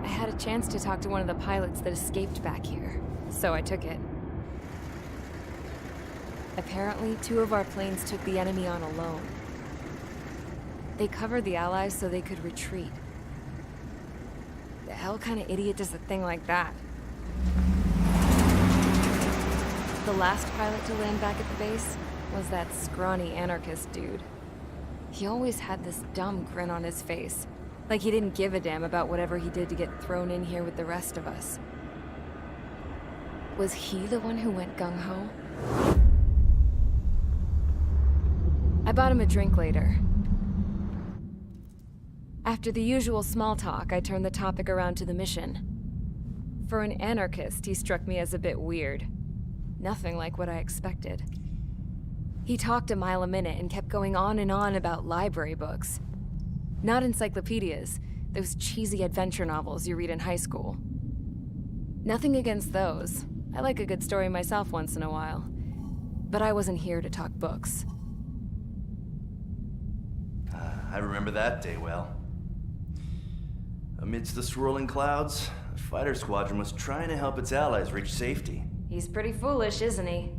I had a chance to talk to one of the pilots that escaped back here, so I took it. Apparently, 2 of our planes took the enemy on alone. They covered the Allies so they could retreat. The hell kind of idiot does a thing like that? The last pilot to land back at the base was that scrawny anarchist dude. He always had this dumb grin on his face, like he didn't give a damn about whatever he did to get thrown in here with the rest of us. Was he the one who went gung-ho? I bought him a drink later. After the usual small talk, I turned the topic around to the mission. For an anarchist, he struck me as a bit weird. Nothing like what I expected. He talked a mile a minute and kept going on and on about library books. Not encyclopedias, those cheesy adventure novels you read in high school. Nothing against those. I like a good story myself once in a while. But I wasn't here to talk books. I remember that day well. Amidst the swirling clouds, the fighter squadron was trying to help its allies reach safety. He's pretty foolish, isn't he?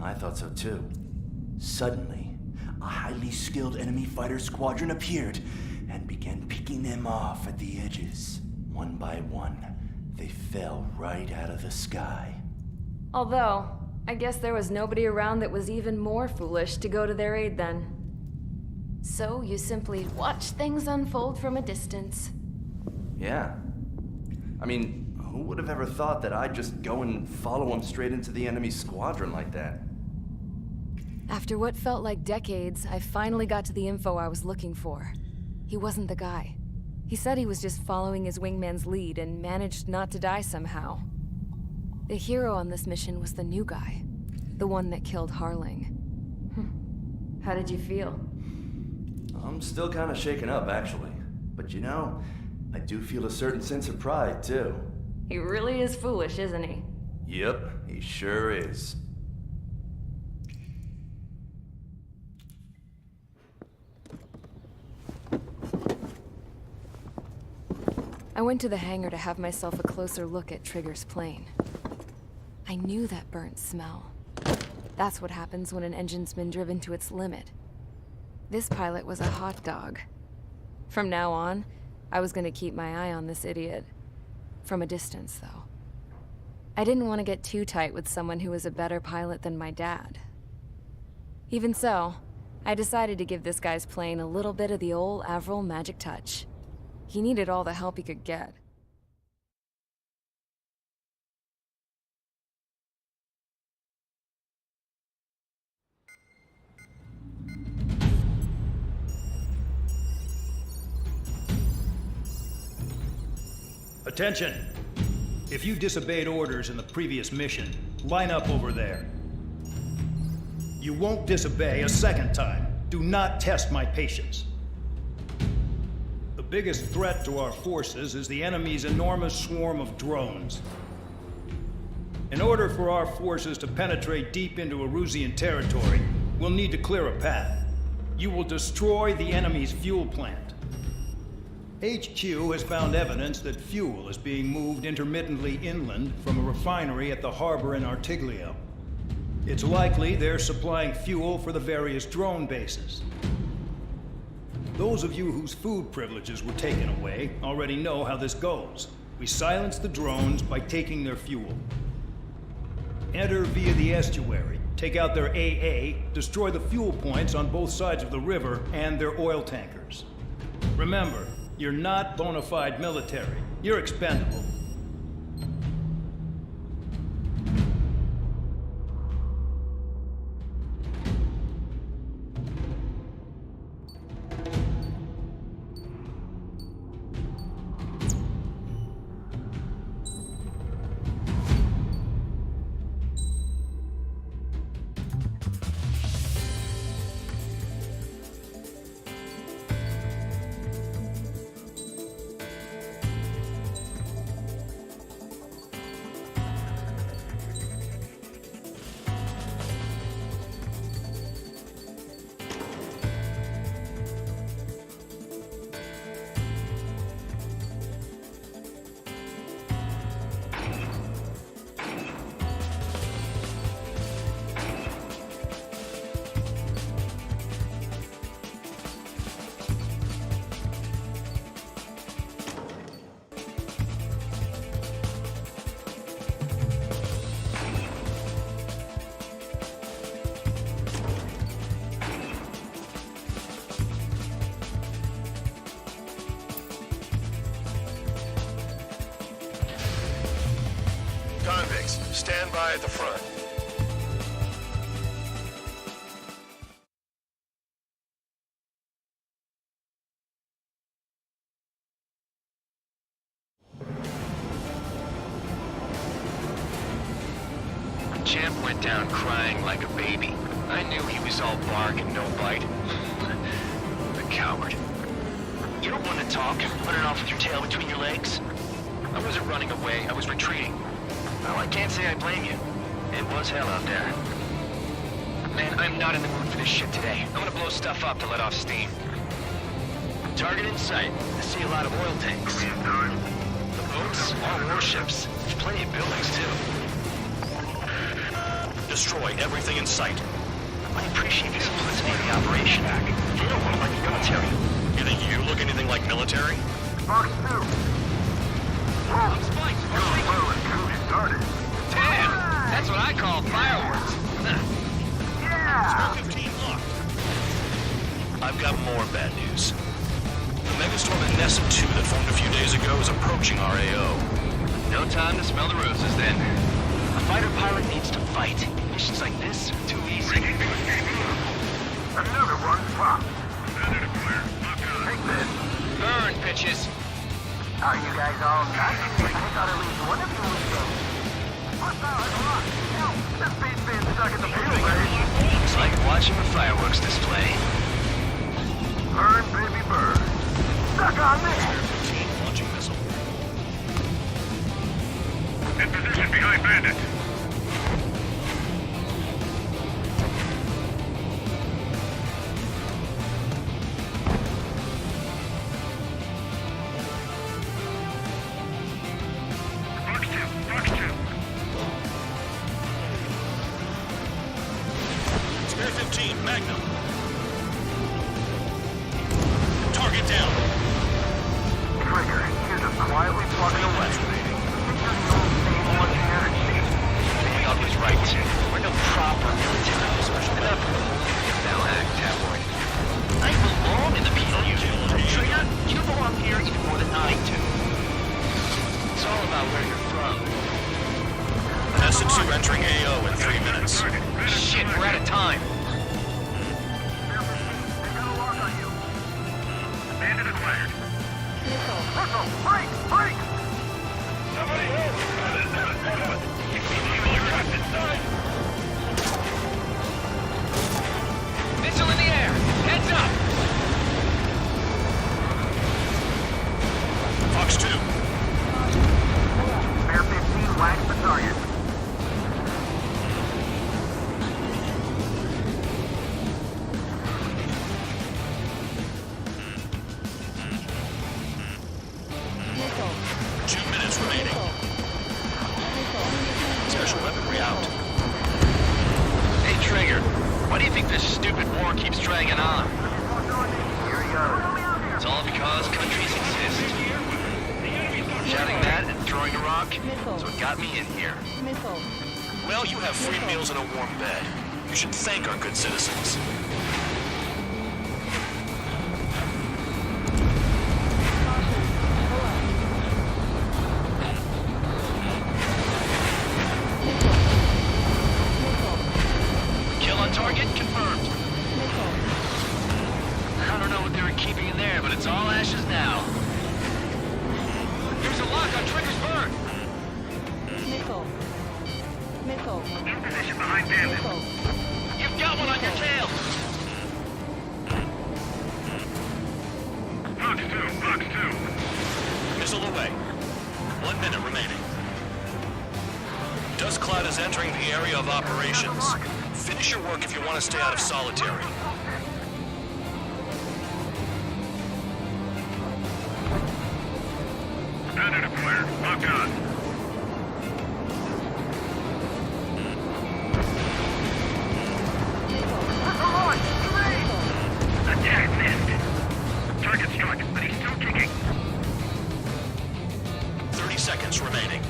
I thought so too. Suddenly, a highly skilled enemy fighter squadron appeared and began picking them off at the edges. One by one, they fell right out of the sky. Although, I guess there was nobody around that was even more foolish to go to their aid then. So you simply watch things unfold from a distance. Yeah. I mean, who would have ever thought that I'd just go and follow him straight into the enemy squadron like that? After what felt like decades, I finally got to the info I was looking for. He wasn't the guy. He said he was just following his wingman's lead and managed not to die somehow. The hero on this mission was the new guy. The one that killed Harling. How did you feel? I'm still kind of shaken up, actually. But you know, I do feel a certain sense of pride, too. He really is foolish, isn't he? Yep, he sure is. I went to the hangar to have myself a closer look at Trigger's plane. I knew that burnt smell. That's what happens when an engine's been driven to its limit. This pilot was a hot dog. From now on, I was gonna keep my eye on this idiot. From a distance, though. I didn't want to get too tight with someone who was a better pilot than my dad. Even so, I decided to give this guy's plane a little bit of the old Avril magic touch. He needed all the help he could get. Attention! If you disobeyed orders in the previous mission, line up over there. You won't disobey a second time. Do not test my patience. The biggest threat to our forces is the enemy's enormous swarm of drones. In order for our forces to penetrate deep into Erusian territory, we'll need to clear a path. You will destroy the enemy's fuel plant. HQ has found evidence that fuel is being moved intermittently inland from a refinery at the harbor in Artiglio. It's likely they're supplying fuel for the various drone bases. Those of you whose food privileges were taken away already know how this goes. We silence the drones by taking their fuel. Enter via the estuary, take out their AA, destroy the fuel points on both sides of the river and their oil tankers. Remember, you're not bona fide military. You're expendable. minutes. Stand by at the front. Champ went down crying like a baby. I knew he was all bark and no bite. The coward. You don't want to talk, running off with your tail between your legs? I wasn't running away, I was retreating. Well, I can't say I blame you. It was hell out there. Man, I'm not in the mood for this shit today. I'm gonna blow stuff up to let off steam. Target in sight. I see a lot of oil tanks. The boats, all warships. There's plenty of buildings, too. Destroy everything in sight. I appreciate the simplicity of the operation. They don't look like the military. You think you look anything like military? Fox 2. Spikes, Started. Damn! That's what I call fireworks. Yeah! 15 locked. I've got more bad news. The megastorm at Nessun 2 that formed a few days ago is approaching our AO. No time to smell the roses then. A fighter pilot needs to fight. Missions like this, too easy. Another one popped. Take this. Burn, bitches. Are you guys all done? I thought at least one of you was dead. What's that? Help! This beat's being stuck in the field, right? It's like watching a fireworks display. Burn, baby, burn. Stuck on me! 15 launching missile. In position behind Bandit. Spare 15, Magnum. Target down. Trigger, you're just quietly plugging away. Picking up his right. We're no proper military. Enough. Now act, tabloid. I belong in the PLU. Trigger, you belong here even more than I do. It's all about where you're from. Nessun 2 entering AO in 3 minutes. Shit, we're out of time. Bandit acquired. Missile! Break! Break! Somebody else! Missile in the air! Heads up! Fox 2. Spare 15 wax the target. Two minutes remaining. Special weaponry out. Hey, Trigger, why do you think this stupid war keeps dragging on? Here he goes. It's all because countries exist. Shouting that and throwing a rock is what got me in here. Well, you have free meals and a warm bed. You should thank our good citizens. Kill on target confirmed. I don't know what they were keeping in there, but it's all ashes now. There's a lock on Trigger's burn. In position behind Bandit. You've got one on your tail. Fox 2, Fox 2. Missile away. 1 minute remaining. Dust Cloud is entering the area of operations. Finish your work if you want to stay out of solitary. Bandit acquired. Lock on. Attack missed. Target struck, but he's still kicking. 30 seconds remaining.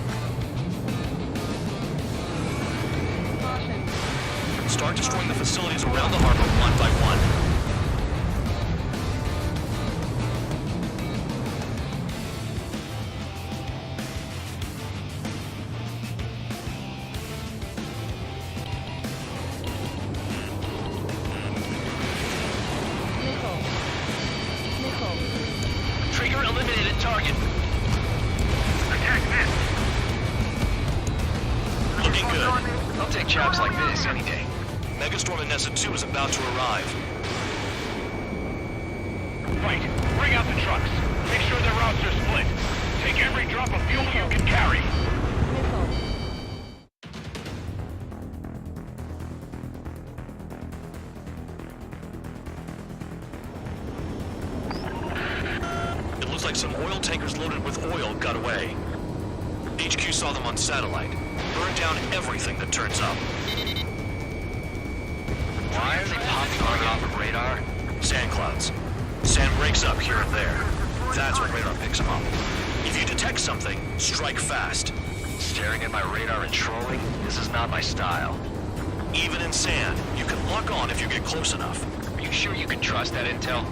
Start destroying the facilities around the harbor one by one. chaps like this any day. Megastorm and Nessa 2 is about to arrive. Right. Bring out the trucks. Make sure their routes are split. Take every drop of fuel you can carry. It looks like some oil tankers loaded with oil got away. HQ saw them on satellite. Burned down everything that turns up. Why are they popping on and off of radar? Sand clouds. Sand breaks up here and there. That's when radar picks them up. If you detect something, strike fast. Staring at my radar and trolling? This is not my style. Even in sand, you can lock on if you get close enough. Are you sure you can trust that intel?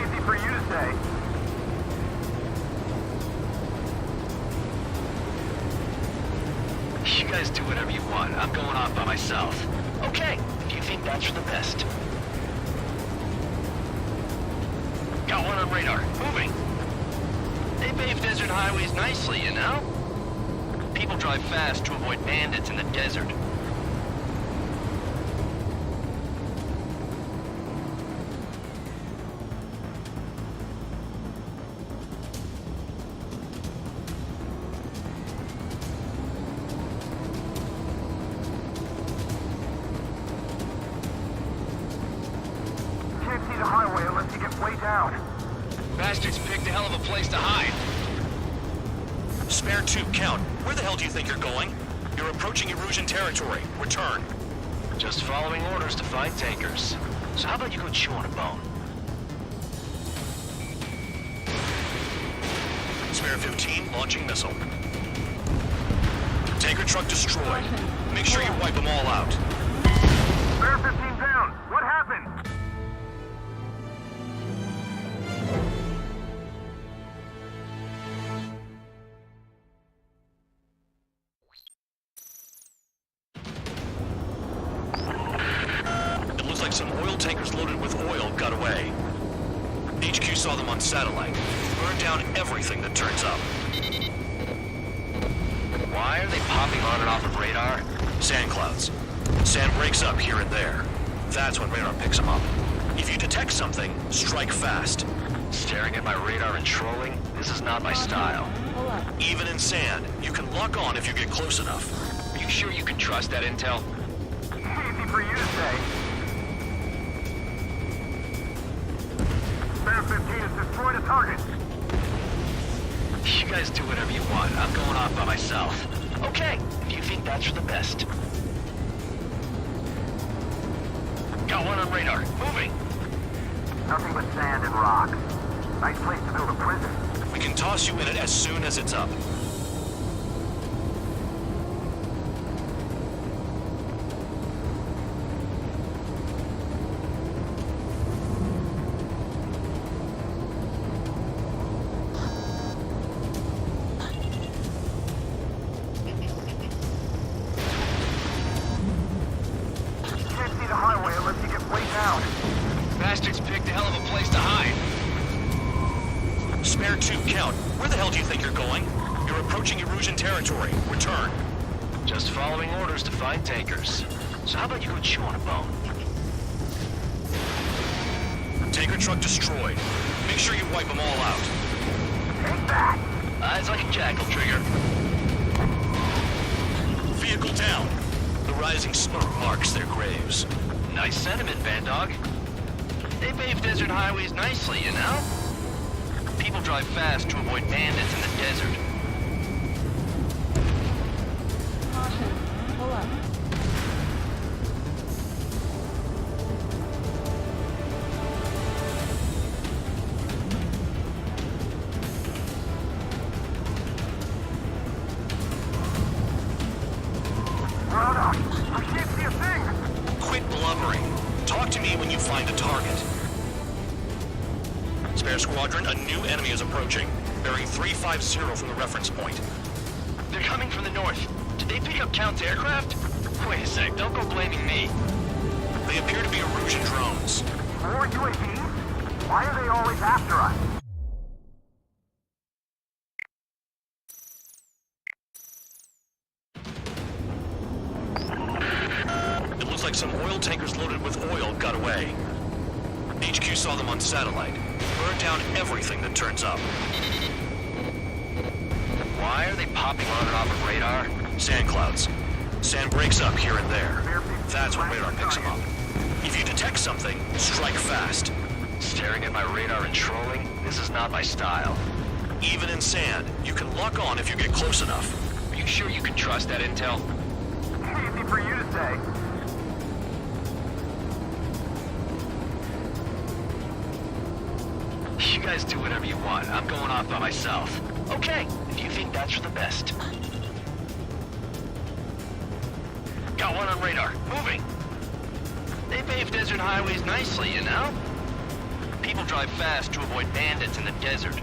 Easy for you to say. You guys do whatever you want. I'm going off by myself. Okay, if you think that's for the best. Got one on radar. Moving. They pave desert highways nicely, you know? People drive fast to avoid bandits in the desert. Can't see the highway unless you get way down. Bastards picked a hell of a place to hide. Spare 2, count. Where the hell do you think you're going? You're approaching Erusian territory. Return. Just following orders to find tankers. So how about you go chew on a bone? Spare 15, launching missile. Tanker truck destroyed. Make sure you wipe them all out. Spare 15 down. What happened? It looks like some oil tankers loaded with oil got away. HQ saw them on satellite. Burned down everything that turns up. Why are they popping on and off of radar? Sand clouds. Sand breaks up here and there. That's when radar picks them up. If you detect something, strike fast. Staring at my radar and trolling? This is not my style. Even in sand, you can lock on if you get close enough. Are you sure you can trust that intel? Easy for you to say. Spare 15 has destroyed a target. You guys do whatever you want. I'm going off by myself. Okay, if you think that's for the best. Got one on radar. Moving. Nothing but sand and rock. Nice place to build a prison. We can toss you in it as soon as it's up. Can't see the highway unless you get way down. Bastards picked a hell of a place to hide. Spare 2, count. Where the hell do you think you're going? You're approaching Erusian territory. Return. Just following orders to find tankers. So how about you go chew on a bone? Tanker truck destroyed. Make sure you wipe them all out. Take that. Eyes like a jackal, Trigger. Vehicle down. The rising smoke marks their graves. Nice sentiment, Bandog. They pave desert highways nicely, you know? People drive fast to avoid bandits in the desert. Run up. I can't see a thing. Quit blubbering. Talk to me when you find a target. Spare squadron, a new enemy is approaching. Bearing 350 from the reference point. They're coming from the north. Did they pick up Count's aircraft? Wait a sec, don't go blaming me. They appear to be Erusian drones. More UAVs? Why are they always after us? like some oil tankers loaded with oil got away. HQ saw them on satellite. Burned down everything that turns up. Why are they popping on and off of radar? Sand clouds. Sand breaks up here and there. That's when radar picks them up. If you detect something, strike fast. Staring at my radar and trolling? This is not my style. Even in sand, you can lock on if you get close enough. Are you sure you can trust that intel? Easy for you to say. You guys do whatever you want. I'm going off by myself. Okay, if you think that's for the best. Got one on radar. Moving. They pave desert highways nicely, you know? People drive fast to avoid bandits in the desert.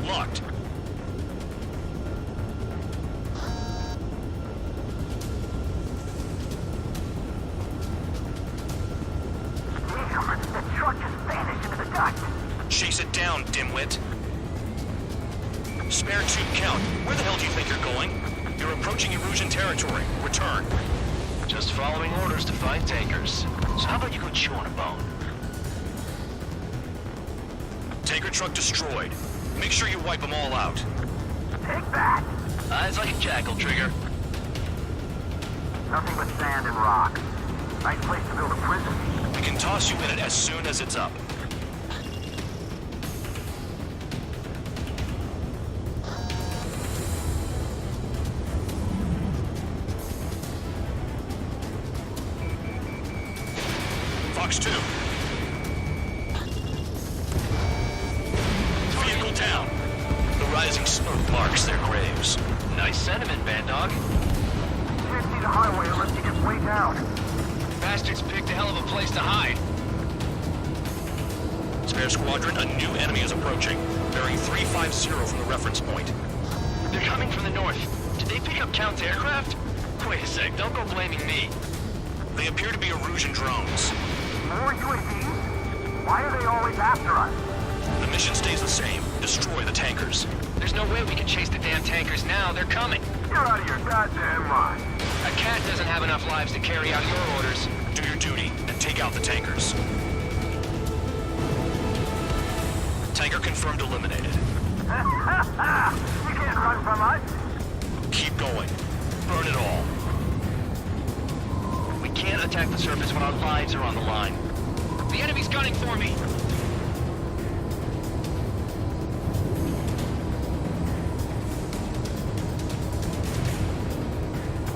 Locked. Damn, the truck just vanished into the dust. Chase it down, dimwit. Spare tube count. Where the hell do you think you're going? You're approaching Erusian territory. Return. Just following orders to find tankers. So how about you go chew on a bone? Tanker truck destroyed. Make sure you wipe them all out. Take that. Eyes like a jackal, Trigger. Nothing but sand and rock. Nice place to build a prison. We can toss you in it as soon as it's up. Fox 2. Vehicle down. The rising smoke marks their graves. Nice sentiment, Band Dog. Can't see the highway unless you get way down. Bastards picked a hell of a place to hide. Spare squadron, a new enemy is approaching. Bearing 350 from the reference point. They're coming from the north. Did they pick up Count's aircraft? Wait a sec, don't go blaming me. They appear to be Erusian drones. More UAVs? Why are they always after us? The mission stays the same. Destroy the tankers. There's no way we can chase the damn tankers now. They're coming. You're out of your goddamn mind. A cat doesn't have enough lives to carry out your orders. Do your duty and take out the tankers. Tanker confirmed eliminated. You can't run from us. Keep going. Burn it all. We can't attack the surface when our lives are on the line. The enemy's gunning for me.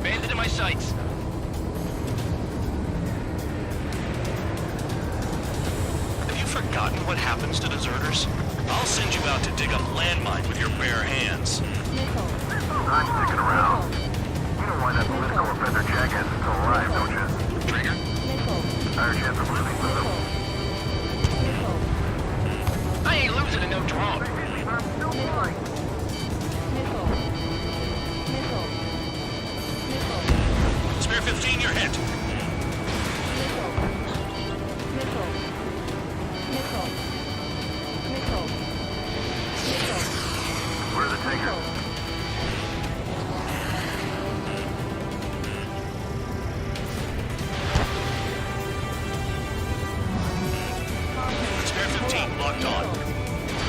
Bandit in my sights. Have you forgotten what happens to deserters? I'll send you out to dig up landmines with your bare hands. I'm sticking around. You know why that political offender jackass is still alive, don't you? Trigger. Higher chance of losing with him. I ain't losing to no drone. I'm still flying. Spare 15, you're hit. Where are the tankers? Spare 15, locked on.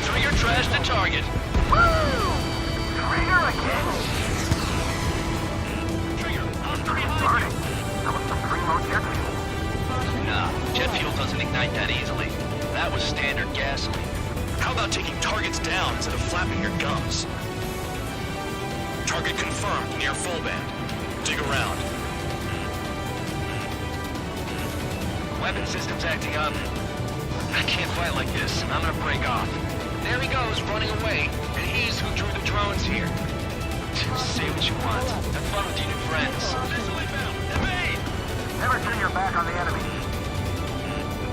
Trigger trash the target. Trigger again? Trigger, I'm behind Burning. That was some primo jet fuel. you. Nah, jet fuel doesn't ignite that easily. That was standard gasoline. How about taking targets down instead of flapping your gums? Target confirmed near full band. Dig around. Weapon system's acting up. I can't fight like this. I'm gonna break off. There he goes, running away. And he's who drew the drones here. Say what you want. Have fun with your new friends. Evade! Never turn your back on the enemy.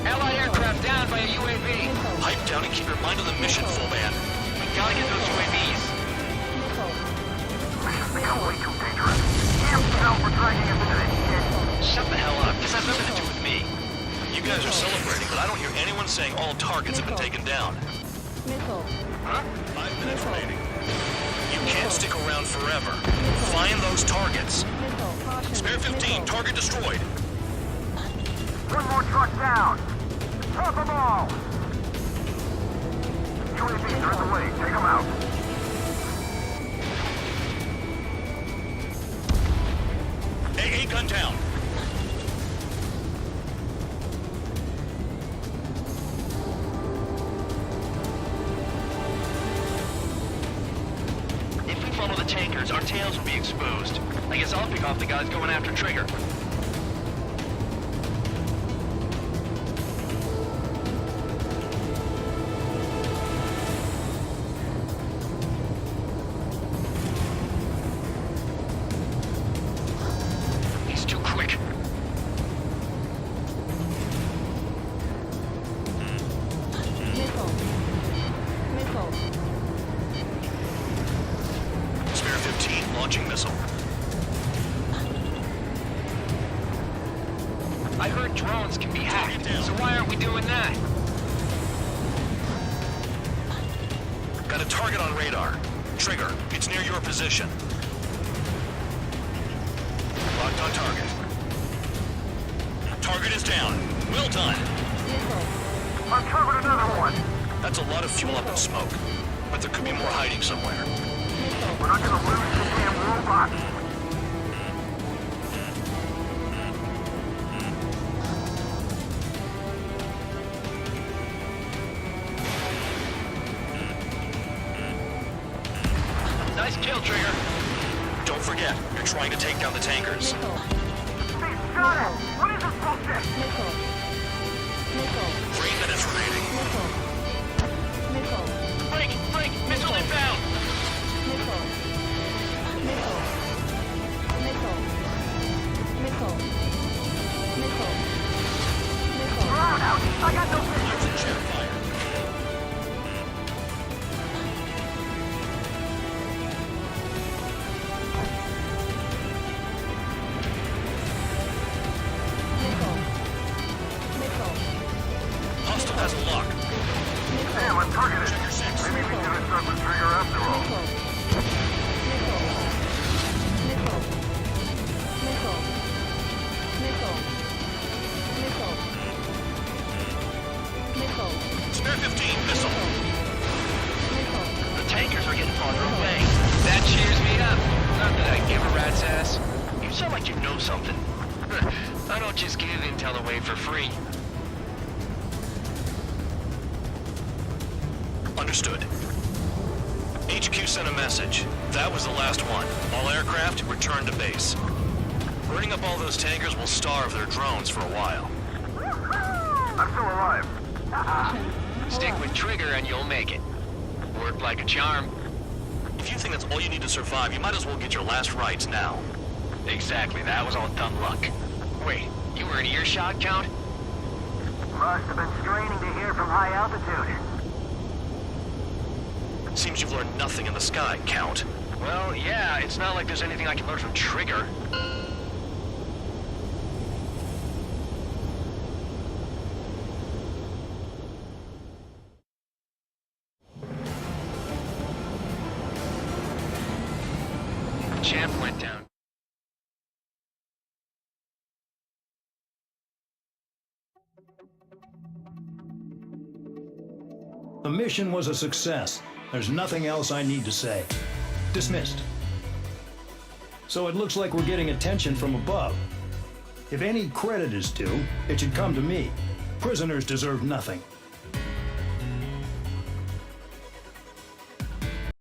Allied aircraft down by a UAV. Pipe down and keep your mind on the mission, full band. We gotta get those UAVs. Mission's become way too dangerous. Damn hell for dragging us into this shit. Shut the hell up. This has nothing to do with me. You guys are celebrating, but I don't hear anyone saying all targets have been taken down. Missile. Huh? 5 minutes remaining. You can't stick around forever. Find those targets. Missile. Caution. Spare 15, target destroyed. One more truck down. Top them all. UAVs are in the way. Take them out. AA gun down. If we follow the tankers, our tails will be exposed. I guess I'll pick off the guys going after Trigger. He's too quick. Missile. Missile. Spare 15, launching missile. I heard drones can be hacked, so why aren't we doing that? Got a target on radar. Trigger, it's near your position. Locked on target. Target is down. Well done. Missile. Uncovered another one. That's a lot of fuel up in smoke. But there could be more hiding somewhere. We're not gonna lose the damn robot. Nice kill, Trigger. Don't forget, you're trying to take down the tankers. Missile. He's got it. What is this bullshit? Missile. Missile. 3 minutes remaining. Missile. Missile. Break! Break! Missile inbound! Missile. Missile. Missile. Missile. Missile. Missile. We're out, out. I got no vision. Using jet fire. Missile. Missile. Hostile has a lock. Damn, I'm targeted. Check your six. Maybe we should start with Trigger after all. Missile. Missile. Missile. Missile. Missile. Missile. Missile. Spare 15, missile. Missile. The tankers are getting farther away. That cheers me up. Not that I give a rat's ass. You sound like you know something. I don't just give intel away for free. Understood. HQ sent a message. That was the last one. All aircraft, return to base. Burning up all those tankers will starve their drones for a while. I'm still alive. Stick with Trigger and you'll make it. Worked like a charm. If you think that's all you need to survive, you might as well get your last rites now. Exactly, that was all dumb luck. Wait, you were in earshot, Count? Must have been straining to hear from high altitude. Seems you've learned nothing in the sky, Count. Well, yeah, it's not like there's anything I can learn from Trigger. Champ went down. The mission was a success. There's nothing else I need to say. Dismissed. So it looks like we're getting attention from above. If any credit is due, it should come to me. Prisoners deserve nothing.